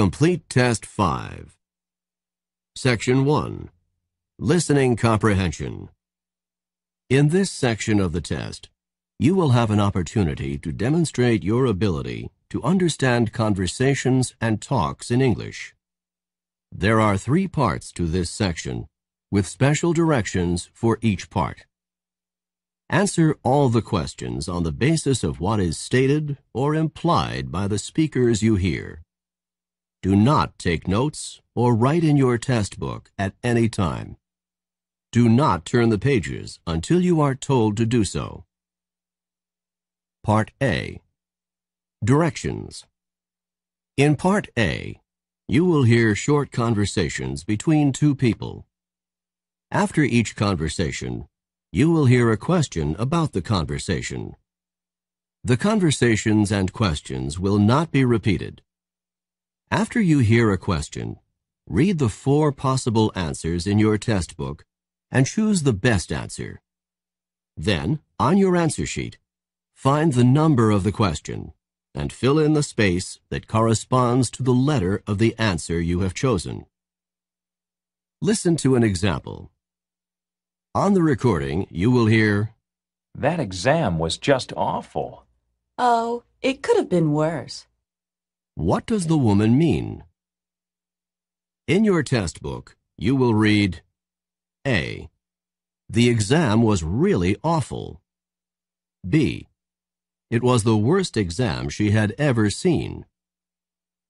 Complete Test 5. Section 1. Listening Comprehension. In this section of the test, you will have an opportunity to demonstrate your ability to understand conversations and talks in English. There are 3 parts to this section, with special directions for each part. Answer all the questions on the basis of what is stated or implied by the speakers you hear. Do not take notes or write in your test book at any time. Do not turn the pages until you are told to do so. Part A. Directions. In Part A, you will hear short conversations between 2 people. After each conversation, you will hear a question about the conversation. The conversations and questions will not be repeated. After you hear a question, read the 4 possible answers in your test book and choose the best answer. Then, on your answer sheet, find the number of the question and fill in the space that corresponds to the letter of the answer you have chosen. Listen to an example. On the recording, you will hear, "That exam was just awful." "Oh, it could have been worse." "What does the woman mean?" In your test book, you will read, A. The exam was really awful. B. It was the worst exam she had ever seen.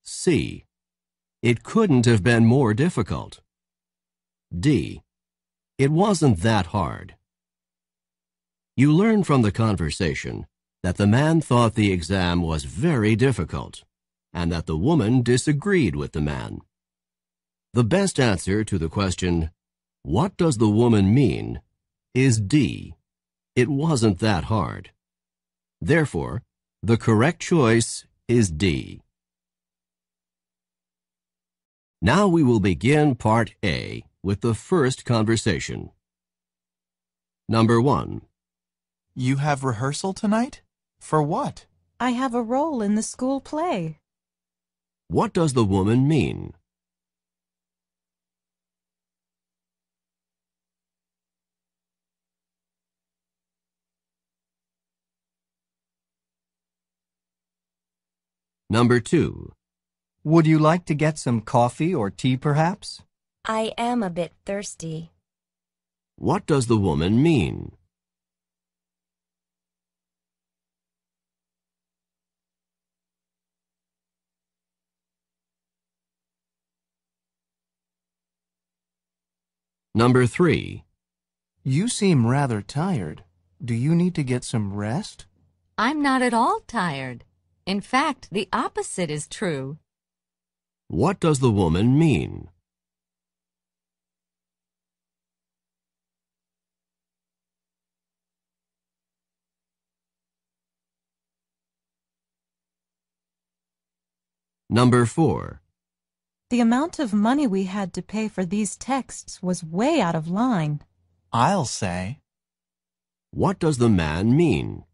C. It couldn't have been more difficult. D. It wasn't that hard. You learn from the conversation that the man thought the exam was very difficult and that the woman disagreed with the man. The best answer to the question, "What does the woman mean?" is D. It wasn't that hard. Therefore, the correct choice is D. Now we will begin Part A with the first conversation. Number 1. You have rehearsal tonight? For what? I have a role in the school play. What does the woman mean? Number 2. Would you like to get some coffee or tea, perhaps? I am a bit thirsty. What does the woman mean? Number 3. You seem rather tired. Do you need to get some rest? I'm not at all tired. In fact, the opposite is true. What does the woman mean? Number 4. The amount of money we had to pay for these texts was way out of line. I'll say. What does the man mean?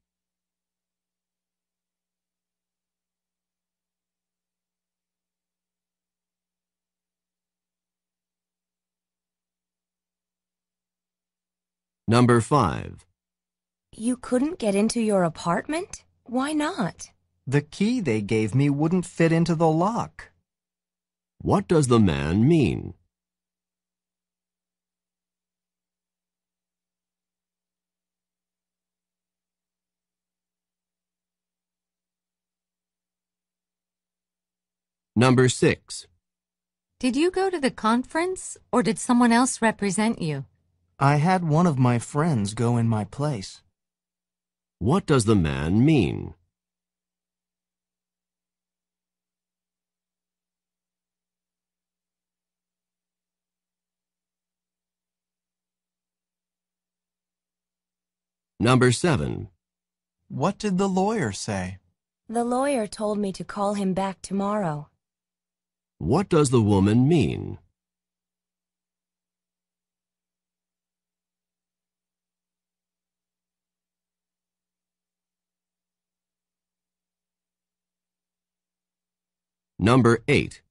Number 5. You couldn't get into your apartment? Why not? The key they gave me wouldn't fit into the lock. What does the man mean? Number 6. Did you go to the conference, or did someone else represent you? I had one of my friends go in my place. What does the man mean? Number 7. What did the lawyer say? The lawyer told me to call him back tomorrow. What does the woman mean? Number 8.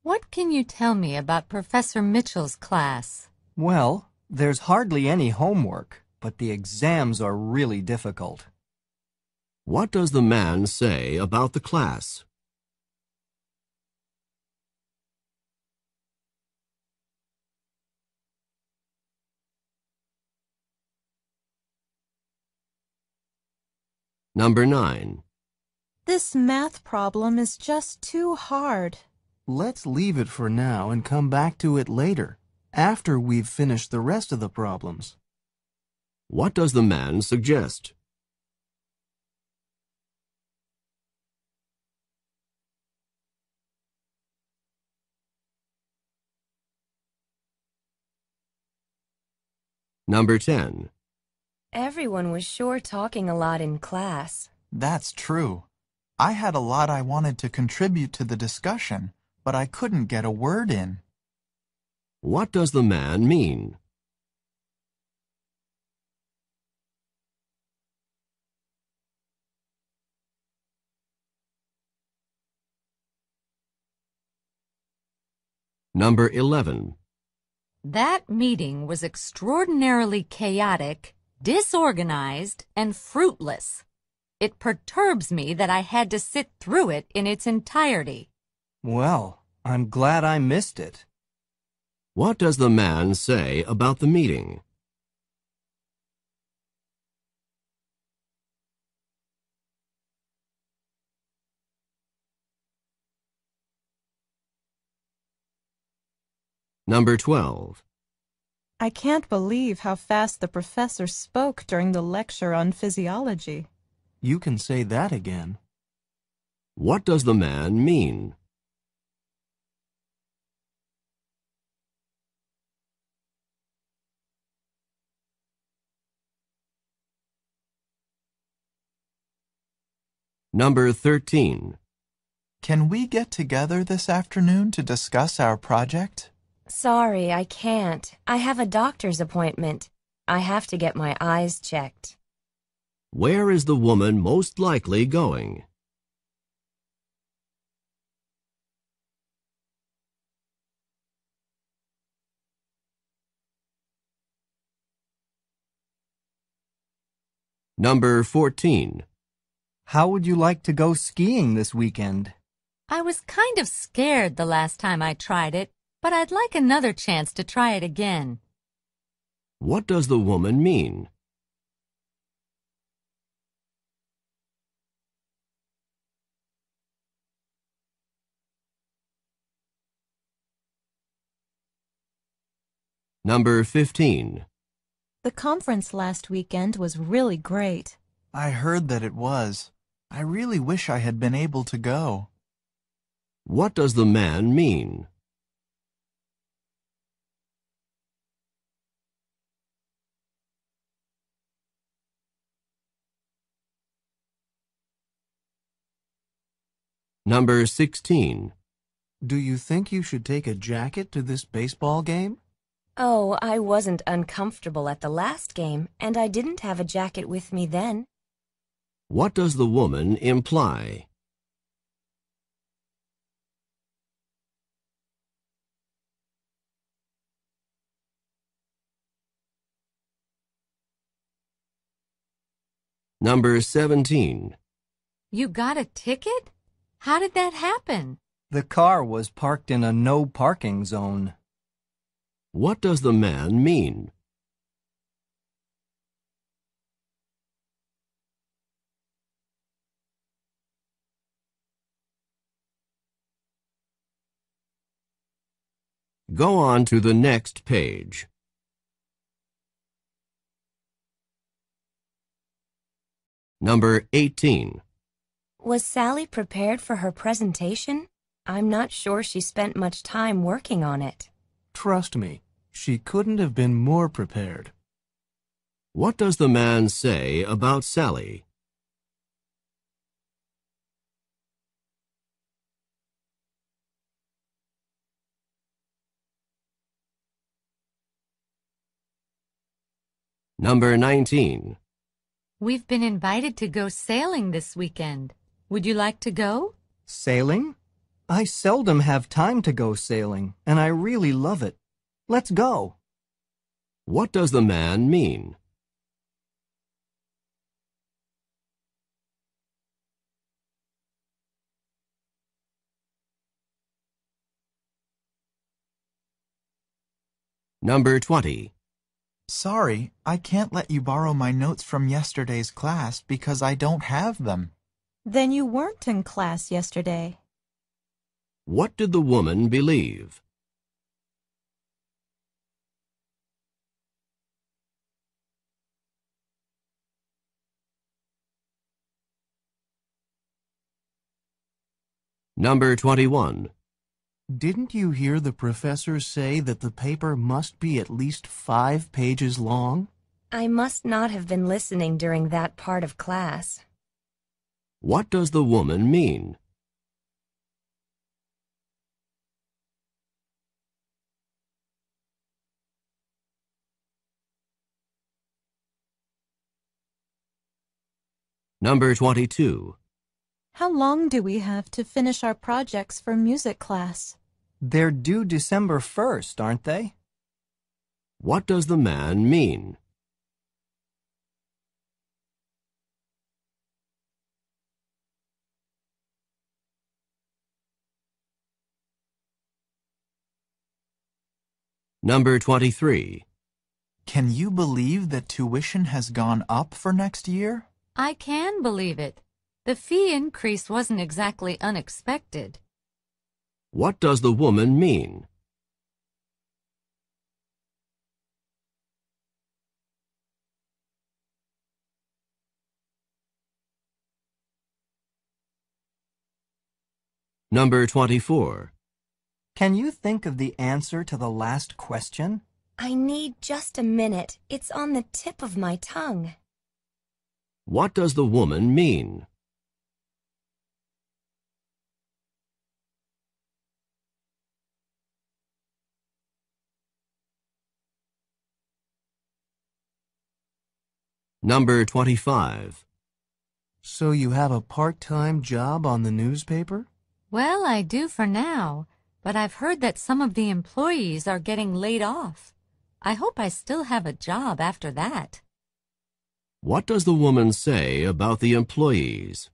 What can you tell me about Professor Mitchell's class? Well, there's hardly any homework, but the exams are really difficult. What does the man say about the class? Number 9. This math problem is just too hard. Let's leave it for now and come back to it later, after we've finished the rest of the problems. What does the man suggest? Number 10. Everyone was sure talking a lot in class. That's true. I had a lot I wanted to contribute to the discussion, but I couldn't get a word in. What does the man mean? Number 11. That meeting was extraordinarily chaotic, disorganized, and fruitless. It perturbs me that I had to sit through it in its entirety. Well, I'm glad I missed it. What does the man say about the meeting? Number 12. I can't believe how fast the professor spoke during the lecture on physiology. You can say that again. What does the man mean? Number 13. Can we get together this afternoon to discuss our project? Sorry, I can't. I have a doctor's appointment. I have to get my eyes checked. Where is the woman most likely going? Number 14. How would you like to go skiing this weekend? I was kind of scared the last time I tried it, but I'd like another chance to try it again. What does the woman mean? Number 15. The conference last weekend was really great. I heard that it was. I really wish I had been able to go. What does the man mean? Number 16. Do you think you should take a jacket to this baseball game? Oh, I wasn't uncomfortable at the last game, and I didn't have a jacket with me then. What does the woman imply? Number 17. You got a ticket? How did that happen? The car was parked in a no parking zone. What does the man mean? Go on to the next page. Number 18. Was Sally prepared for her presentation? I'm not sure she spent much time working on it. Trust me, she couldn't have been more prepared. What does the man say about Sally? Number 19. We've been invited to go sailing this weekend. Would you like to go? Sailing? I seldom have time to go sailing, and I really love it. Let's go. What does the man mean? Number 20. Sorry, I can't let you borrow my notes from yesterday's class because I don't have them. Then you weren't in class yesterday. What did the woman believe? Number 21. Didn't you hear the professor say that the paper must be at least 5 pages long? I must not have been listening during that part of class. What does the woman mean? Number 22. How long do we have to finish our projects for music class? They're due December 1st, aren't they? What does the man mean? Number 23. Can you believe that tuition has gone up for next year? I can believe it. The fee increase wasn't exactly unexpected. What does the woman mean? Number 24. Can you think of the answer to the last question? I need just a minute. It's on the tip of my tongue. What does the woman mean? Number 25. So you have a part-time job on the newspaper? Well, I do for now, but I've heard that some of the employees are getting laid off. I hope I still have a job after that. What does the woman say about the employees?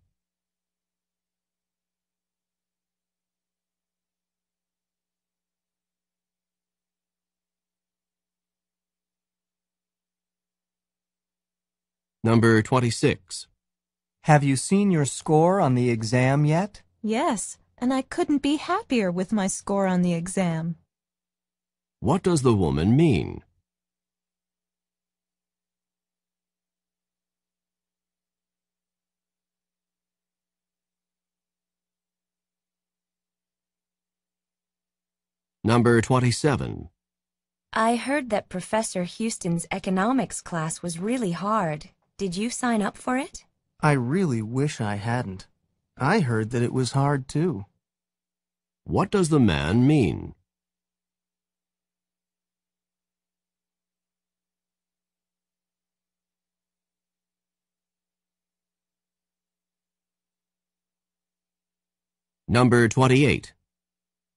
Number 26. Have you seen your score on the exam yet? Yes, and I couldn't be happier with my score on the exam. What does the woman mean? Number 27. I heard that Professor Houston's economics class was really hard. Did you sign up for it? I really wish I hadn't. I heard that it was hard too. What does the man mean? Number 28.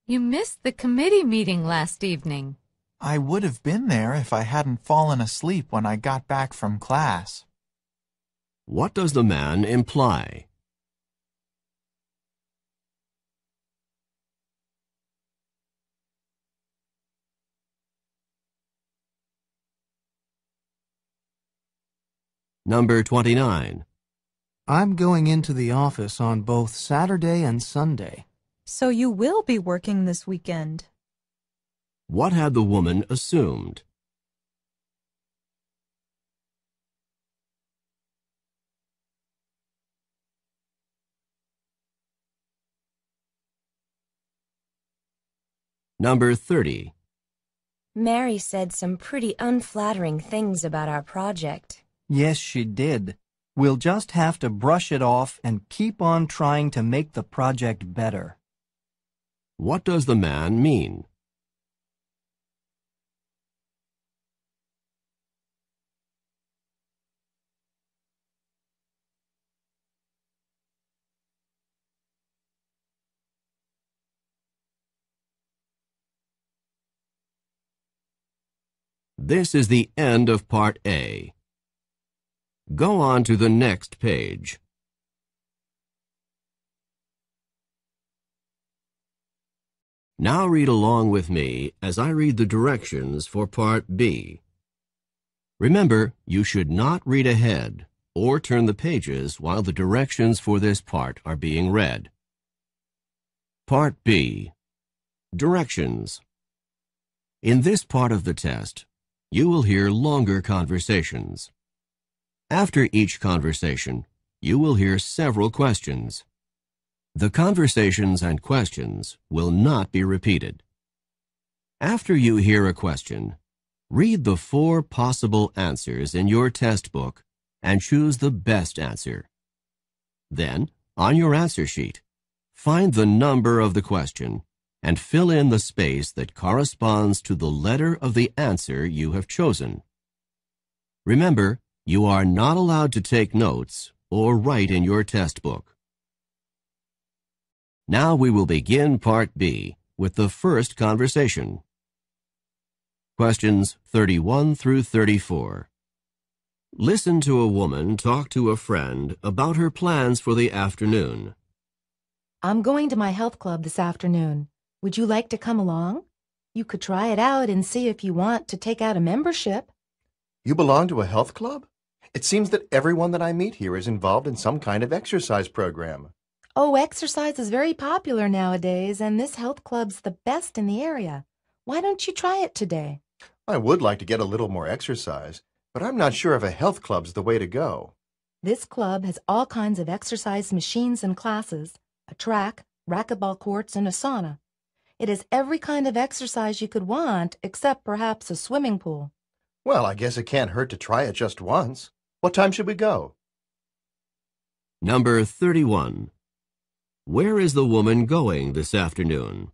You missed the committee meeting last evening. I would have been there if I hadn't fallen asleep when I got back from class. What does the man imply? Number 29. I'm going into the office on both Saturday and Sunday. So you will be working this weekend. What had the woman assumed? Number 30. Mary said some pretty unflattering things about our project. Yes, she did. We'll just have to brush it off and keep on trying to make the project better. What does the man mean? This is the end of Part A. Go on to the next page. Now read along with me as I read the directions for Part B. Remember, you should not read ahead or turn the pages while the directions for this part are being read. Part B. Directions. In this part of the test, you will hear longer conversations. After each conversation, you will hear several questions. The conversations and questions will not be repeated. After you hear a question, read the 4 possible answers in your test book and choose the best answer. Then, on your answer sheet, find the number of the question and fill in the space that corresponds to the letter of the answer you have chosen. Remember, you are not allowed to take notes or write in your test book. Now we will begin Part B with the first conversation. Questions 31 through 34. Listen to a woman talk to a friend about her plans for the afternoon. I'm going to my health club this afternoon. Would you like to come along? You could try it out and see if you want to take out a membership. You belong to a health club? It seems that everyone that I meet here is involved in some kind of exercise program. Oh, exercise is very popular nowadays, and this health club's the best in the area. Why don't you try it today? I would like to get a little more exercise, but I'm not sure if a health club's the way to go. This club has all kinds of exercise machines and classes, a track, racquetball courts, and a sauna. It has every kind of exercise you could want, except perhaps a swimming pool. Well, I guess it can't hurt to try it just once. What time should we go? Number 31. Where is the woman going this afternoon?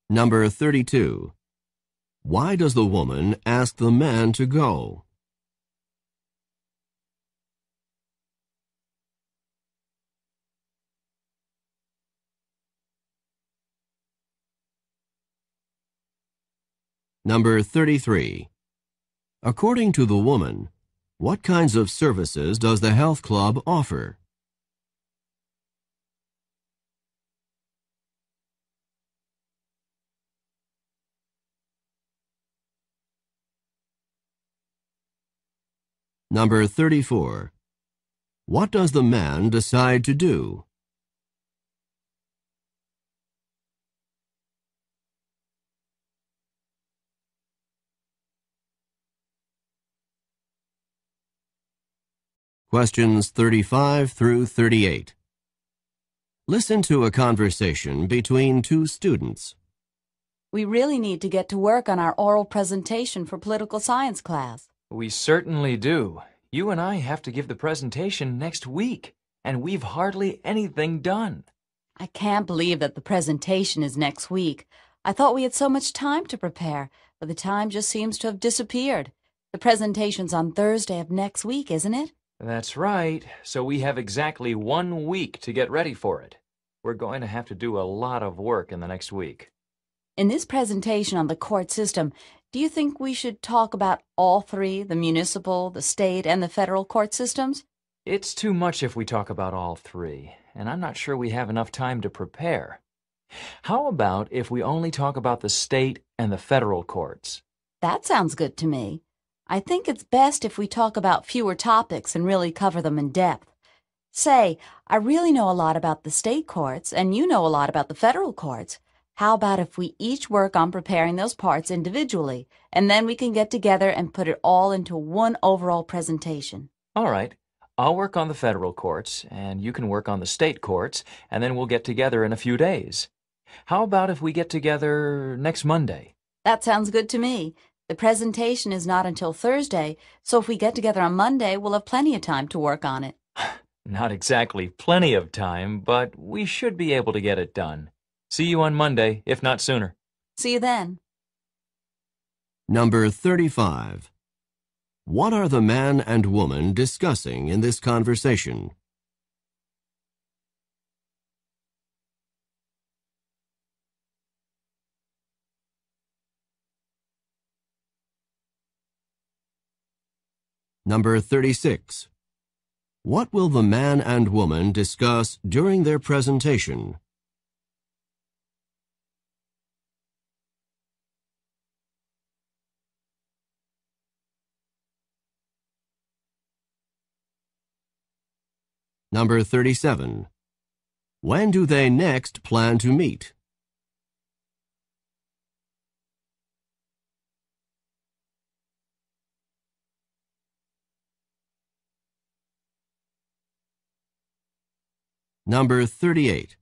Number 32. Why does the woman ask the man to go? Number 33. According to the woman, what kinds of services does the health club offer? Number 34. What does the man decide to do? Questions 35 through 38. Listen to a conversation between 2 students. We really need to get to work on our oral presentation for political science class. We certainly do. You and I have to give the presentation next week, and we've hardly anything done. I can't believe that the presentation is next week. I thought we had so much time to prepare, but the time just seems to have disappeared. The presentation's on Thursday of next week, isn't it? That's right. So we have exactly 1 week to get ready for it. We're going to have to do a lot of work in the next week. In this presentation on the court system, do you think we should talk about all 3, the municipal, the state, and the federal court systems? It's too much if we talk about all 3, and I'm not sure we have enough time to prepare. How about if we only talk about the state and the federal courts? That sounds good to me. I think it's best if we talk about fewer topics and really cover them in depth. Say, I really know a lot about the state courts, and you know a lot about the federal courts. How about if we each work on preparing those parts individually, and then we can get together and put it all into one overall presentation? All right. I'll work on the federal courts, and you can work on the state courts, and then we'll get together in a few days. How about if we get together next Monday? That sounds good to me. The presentation is not until Thursday, so if we get together on Monday, we'll have plenty of time to work on it. Not exactly plenty of time, but we should be able to get it done. See you on Monday, if not sooner. See you then. Number 35. What are the man and woman discussing in this conversation? Number 36. What will the man and woman discuss during their presentation? Number 37. When do they next plan to meet? Number 38.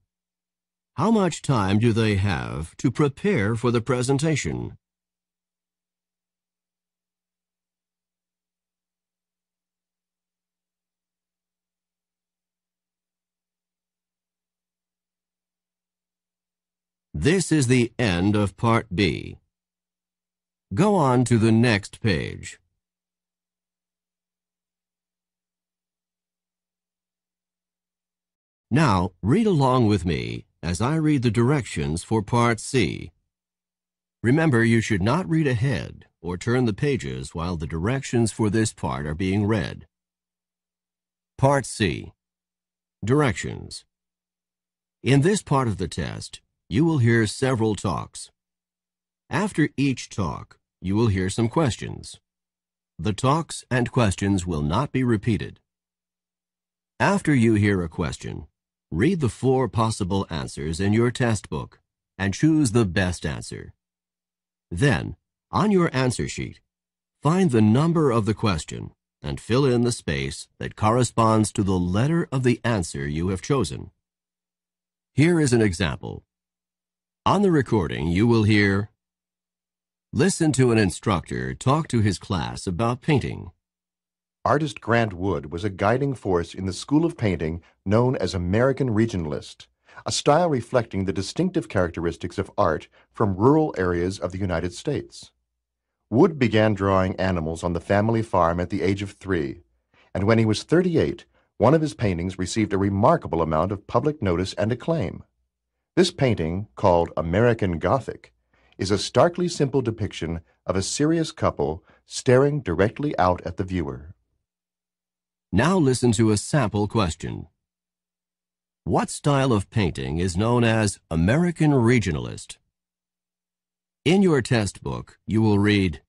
How much time do they have to prepare for the presentation? This is the end of Part B. Go on to the next page. Now, read along with me as I read the directions for Part C. Remember, you should not read ahead or turn the pages while the directions for this part are being read. Part C. Directions. In this part of the test, you will hear several talks. After each talk, you will hear some questions. The talks and questions will not be repeated. After you hear a question, read the 4 possible answers in your test book and choose the best answer. Then, on your answer sheet, find the number of the question and fill in the space that corresponds to the letter of the answer you have chosen. Here is an example. On the recording, you will hear, listen to an instructor talk to his class about painting. Artist Grant Wood was a guiding force in the school of painting known as American Regionalist, a style reflecting the distinctive characteristics of art from rural areas of the United States. Wood began drawing animals on the family farm at the age of 3, and when he was 38, one of his paintings received a remarkable amount of public notice and acclaim. This painting, called American Gothic, is a starkly simple depiction of a serious couple staring directly out at the viewer. Now listen to a sample question. What style of painting is known as American Regionalist? In your test book, you will read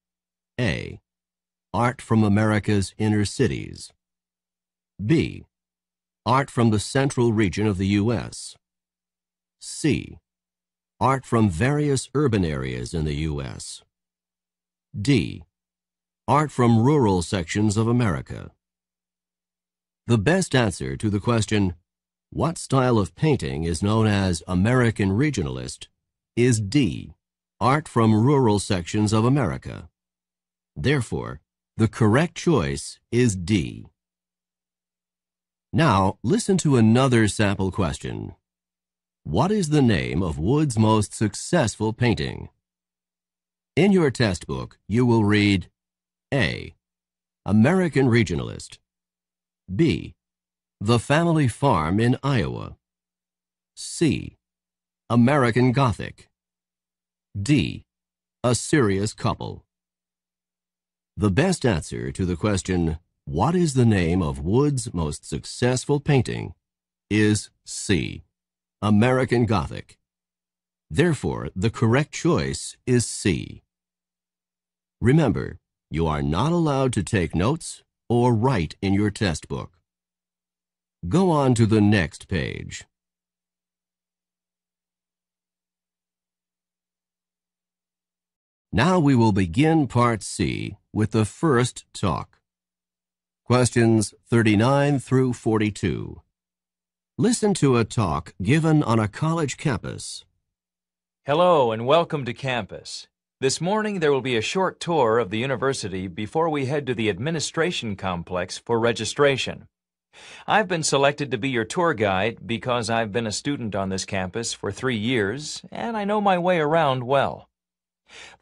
A. Art from America's inner cities. B. Art from the central region of the U.S. C. Art from various urban areas in the U.S. D. Art from rural sections of America. The best answer to the question, what style of painting is known as American Regionalist, is D. Art from rural sections of America. Therefore, the correct choice is D. Now, listen to another sample question. What is the name of Wood's most successful painting? In your test book, you will read A. American Regionalist. B. The Family Farm in Iowa. C. American Gothic. D. A Serious Couple. The best answer to the question, what is the name of Wood's most successful painting, is C. American Gothic. Therefore, the correct choice is C. Remember, you are not allowed to take notes or write in your test book. Go on to the next page. Now we will begin Part C with the first talk. Questions 39 through 42. Listen to a talk given on a college campus. Hello and welcome to campus. This morning there will be a short tour of the university before we head to the administration complex for registration. I've been selected to be your tour guide because I've been a student on this campus for 3 years and I know my way around well.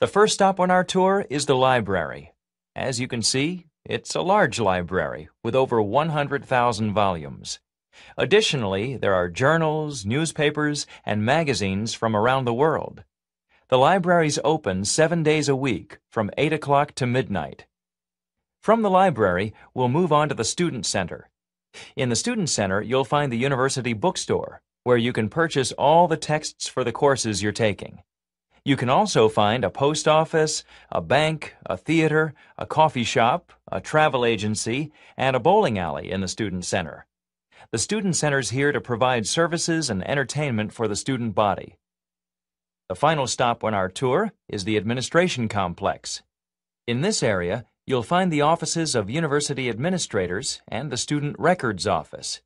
The first stop on our tour is the library. As you can see, It's a large library with over 100,000 volumes. Additionally, there are journals, newspapers, and magazines from around the world. The library's open 7 days a week from 8 o'clock to midnight. From the library, we'll move on to the Student Center. In the Student Center, you'll find the University Bookstore, where you can purchase all the texts for the courses you're taking. You can also find a post office, a bank, a theater, a coffee shop, a travel agency, and a bowling alley in the Student Center. The Student Center's here to provide services and entertainment for the student body. The final stop on our tour is the Administration Complex. In this area, you'll find the offices of university administrators and the Student Records Office.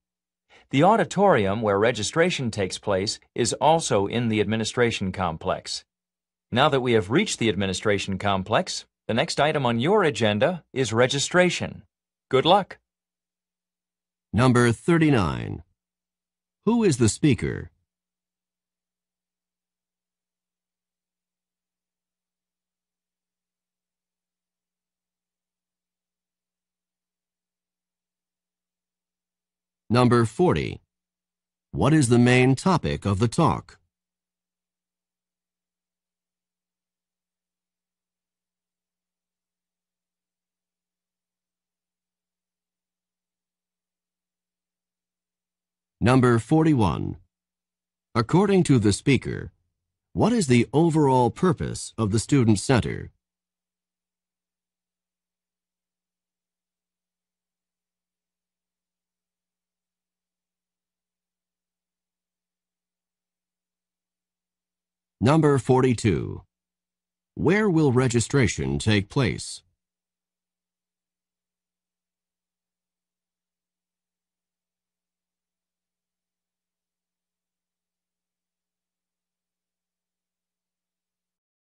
The auditorium where registration takes place is also in the Administration Complex. Now that we have reached the Administration Complex, the next item on your agenda is registration. Good luck. Number 39. Who is the speaker? Number 40. What is the main topic of the talk? Number 41. According to the speaker, what is the overall purpose of the Student Center? Number 42. Where will registration take place?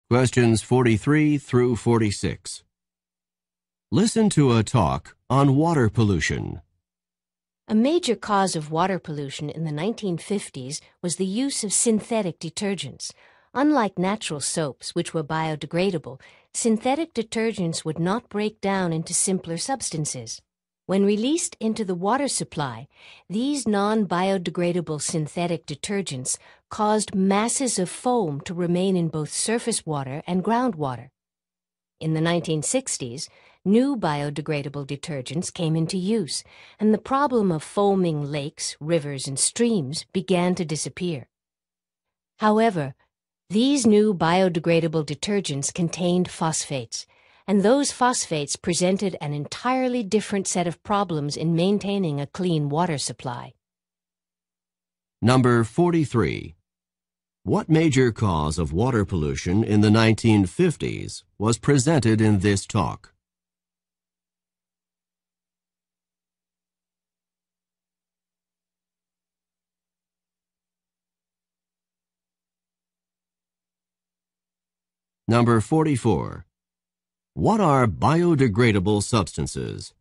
Questions 43 through 46. Listen to a talk on water pollution. A major cause of water pollution in the 1950s was the use of synthetic detergents. Unlike natural soaps, which were biodegradable, synthetic detergents would not break down into simpler substances. When released into the water supply, these non-biodegradable synthetic detergents caused masses of foam to remain in both surface water and groundwater. In the 1960s, new biodegradable detergents came into use, and the problem of foaming lakes, rivers, and streams began to disappear. However, these new biodegradable detergents contained phosphates, and those phosphates presented an entirely different set of problems in maintaining a clean water supply. Number 43. What major cause of water pollution in the 1950s was presented in this talk? Number 44. What are biodegradable substances?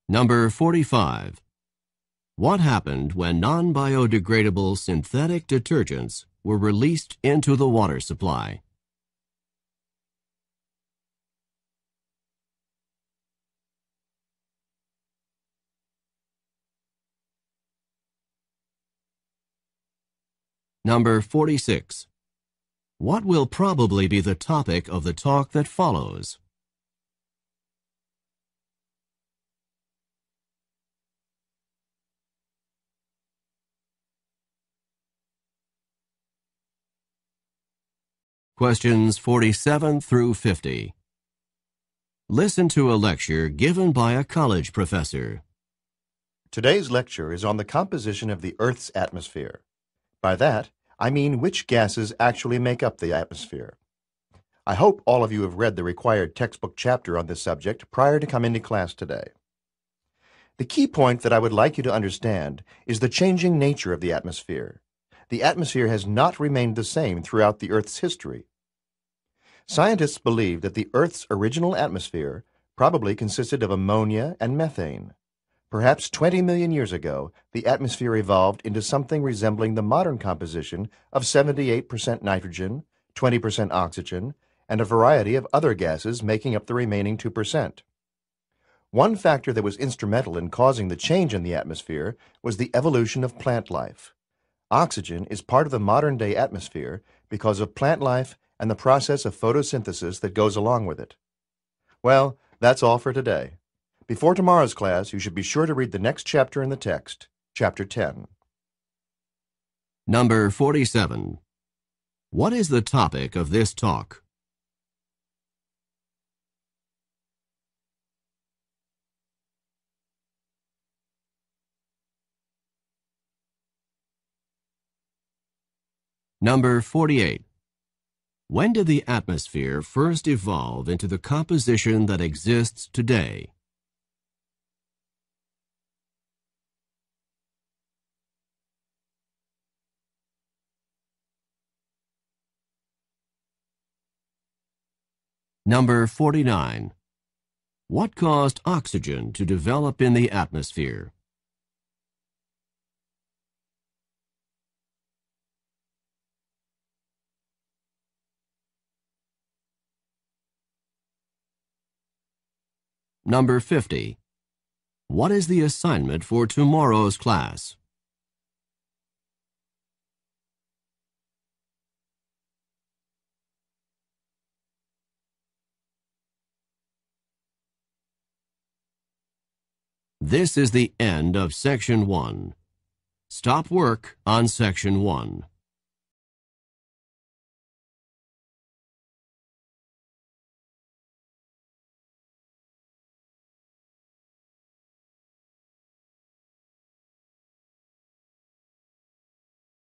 Number 45. What happened when non-biodegradable synthetic detergents were released into the water supply? Number 46. What will probably be the topic of the talk that follows? Questions 47 through 50. Listen to a lecture given by a college professor. Today's lecture is on the composition of the Earth's atmosphere. By that, I mean which gases actually make up the atmosphere. I hope all of you have read the required textbook chapter on this subject prior to coming to class today. The key point that I would like you to understand is the changing nature of the atmosphere. The atmosphere has not remained the same throughout the Earth's history. Scientists believe that the Earth's original atmosphere probably consisted of ammonia and methane. Perhaps 20 million years ago, the atmosphere evolved into something resembling the modern composition of 78% nitrogen, 20% oxygen, and a variety of other gases making up the remaining 2%. One factor that was instrumental in causing the change in the atmosphere was the evolution of plant life. Oxygen is part of the modern-day atmosphere because of plant life and the process of photosynthesis that goes along with it. Well, that's all for today. Before tomorrow's class, you should be sure to read the next chapter in the text, Chapter 10. Number 47. What is the topic of this talk? Number 48. When did the atmosphere first evolve into the composition that exists today? Number 49. What caused oxygen to develop in the atmosphere? Number 50. What is the assignment for tomorrow's class? This is the end of Section 1. Stop work on Section 1.